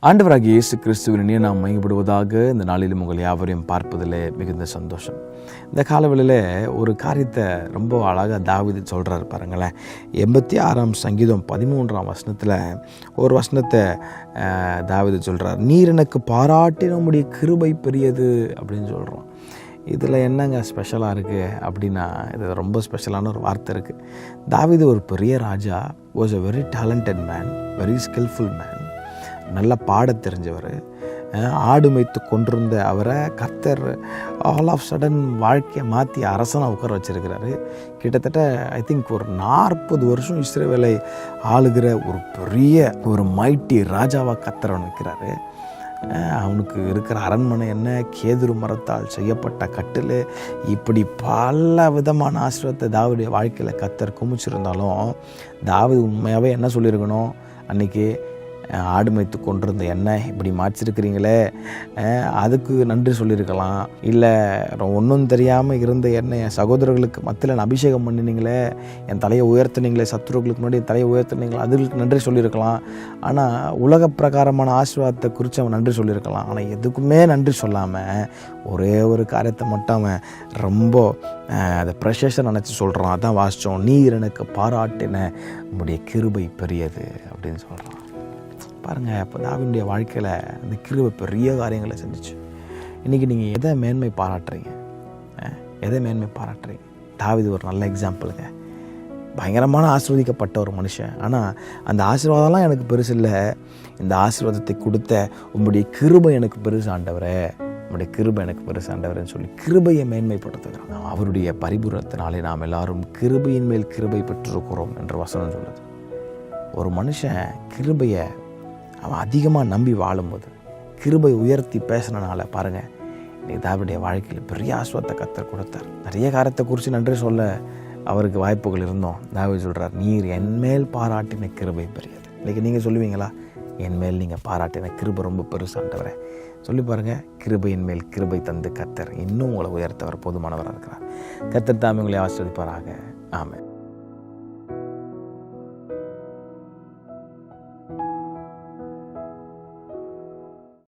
ஆண்டவராகிய இயேசு கிறிஸ்துவின் இனிய நாம் மகிமைப்படுவதாக இந்த நாளிலும் உங்கள் யாவரையும் பார்ப்பதில் மிகுந்த சந்தோஷம். இந்த காலவெளியில் ஒரு காரியத்தை ரொம்ப அழகாக தாவீது சொல்கிறார் பாருங்களேன். 86ஆம் சங்கீதம் 13ஆம் வசனத்தில் ஒரு வசனத்தை தாவீது சொல்கிறார். நீர் எனக்கு பாராட்டின உம்முடைய கிருபை பெரியது அப்படின்னு சொல்கிறோம். இதில் என்னங்க ஸ்பெஷலாக இருக்குது அப்படின்னா, இது ரொம்ப ஸ்பெஷலான ஒரு வார்த்தை இருக்குது. தாவீது ஒரு பெரிய ராஜா, was a very talented man, very skillful man, நல்ல பாட தெரிஞ்சவர். ஆடு மேய்த்து கொண்டிருந்த அவரை கர்த்தர் ஆல் ஆஃப் சடன் வாழ்க்கையை மாற்றி அரசனாக உட்கார வச்சிருக்கிறாரு. கிட்டத்தட்ட ஐ திங்க் ஒரு 40 வருஷம் இஸ்ரவேலை ஆளுகிற ஒரு பெரிய ஒரு மைட்டி ராஜாவாக கர்த்தர் நிற்கிறாரு. அவனுக்கு இருக்கிற அரண்மனை என்ன, கேதுரு மரத்தால் செய்யப்பட்ட கட்டில், இப்படி பல விதமான ஆசீர்வாதத்தை தாவீதுடைய வாழ்க்கையில் கர்த்தர் குமிச்சிருந்தாலும், தாவீது உண்மையாகவே என்ன சொல்லியிருக்கணும்? அன்றைக்கி ஆடு மேய்த்து கொண்டிருந்த எண்ணெய் இப்படி மாய்ச்சிருக்கிறீங்களே, அதுக்கு நன்றி சொல்லியிருக்கலாம். இல்லை ஒன்றும் தெரியாமல் இருந்த எண்ணெய் என் சகோதரர்களுக்கு மத்தியில் அபிஷேகம் பண்ணினீங்களே, என் தலையை உயர்த்தினீங்களே, சத்துருக்களுக்கு முன்னாடி என் தலையை உயர்த்தினீங்களே, அதுக்கு நன்றி சொல்லியிருக்கலாம். ஆனால் உலக பிரகாரமான ஆசீர்வாதத்தை குறித்து அவன் நன்றி சொல்லியிருக்கலாம். ஆனால் எதுக்குமே நன்றி சொல்லாமல் ஒரே ஒரு காரியத்தை மட்டும் அவன் ரொம்ப அதை ப்ரெஷர்ஸை நினச்சி சொல்கிறான். அதான் வாசித்தோம், நீர் எனக்கு பாராட்டின உம்முடைய கிருபை பெரியது அப்படின்னு சொல்கிறான். பாருங்கள், இப்போ தாவீதுடைய வாழ்க்கையில் அந்த கிருபை பெரிய காரியங்களை செஞ்சிச்சு. இன்றைக்கி நீங்கள் எதை மேன்மை பாராட்டுறீங்க? எதை மேன்மை பாராட்டுறீங்க? தாவீது ஒரு நல்ல எக்ஸாம்பிளுங்க. பயங்கரமான ஆசீர்வதிக்கப்பட்ட ஒரு மனுஷன். ஆனால் அந்த ஆசீர்வாதம்லாம் எனக்கு பெருசு இல்லை, இந்த ஆசீர்வாதத்தை கொடுத்த உங்களுடைய கிருபை எனக்கு பெருசு ஆண்டவரே, உங்களுடைய கிருபை எனக்கு பெருசு ஆண்டவரேன்னு சொல்லி கிருபையை மேன்மைப்படுத்துகிறான். அவருடைய பரிபூரணத்தினாலே நாம் எல்லாரும் கிருபையின் மேல் கிருபை பெற்றிருக்கிறோம் என்று வசனம் சொல்லுது. ஒரு மனுஷன் கிருபையை அவன் அதிகமாக நம்பி வாழும்போது, கிருபை உயர்த்தி பேசினால பாருங்கள், இன்றைக்கி தாவீதுடைய வாழ்க்கையில் பெரிய ஆசீர்வாதத்தை கர்த்தர் கொடுத்தார். நிறைய காரியத்தை குறித்து நன்றி சொல்ல அவருக்கு வாய்ப்புகள் இருந்தோம். தாவீது சொல்கிறார், நீர் என்மேல் பாராட்டின கிருபை பெரியது. இன்றைக்கி நீங்கள் சொல்லுவீங்களா, என்மேல் நீங்கள் பாராட்டின கிருபை ரொம்ப பெருசாண்டவரே? சொல்லி பாருங்கள். கிருபையின் மேல் கிருபை தந்து கர்த்தர் இன்னும் உங்களை உயர்த்தவர் போதுமானவராக இருக்கிறார். கர்த்தர் தாமே உங்களை ஆசீர்வதிப்பாராக. ஆமென்.